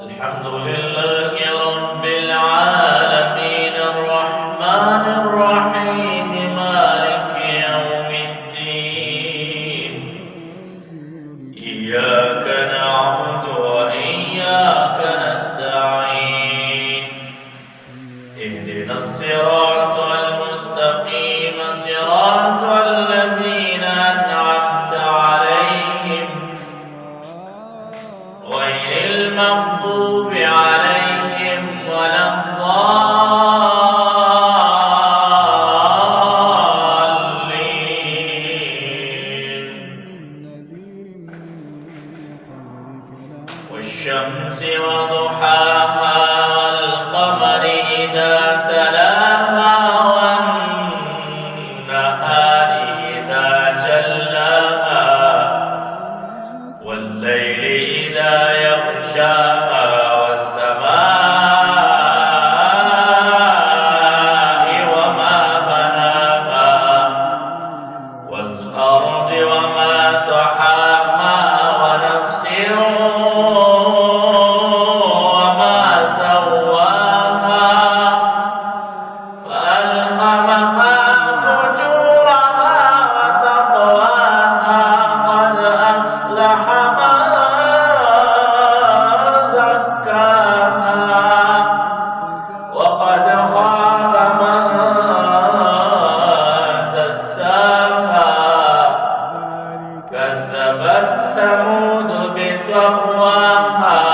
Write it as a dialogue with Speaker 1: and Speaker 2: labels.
Speaker 1: الحمد لله رب العالمين الرحمن الرحيم مالك يوم الدين إياك نعبد وإياك نستعين اهدنا الصراط المستقيم صراط الذين أنعمت عليهم غير المغضوب عليهم ولا الضالين والشمس وضحاها والقمر إذا تلاها والنهار إذا جلاها والليل إذا يغشاها والسماء وما بناها والأرض وما طحاها ونفس وما سواها فألهمها فجورها وتقواها قد أفلح من وقد خاب من دساها كذبت ثمود بطغواها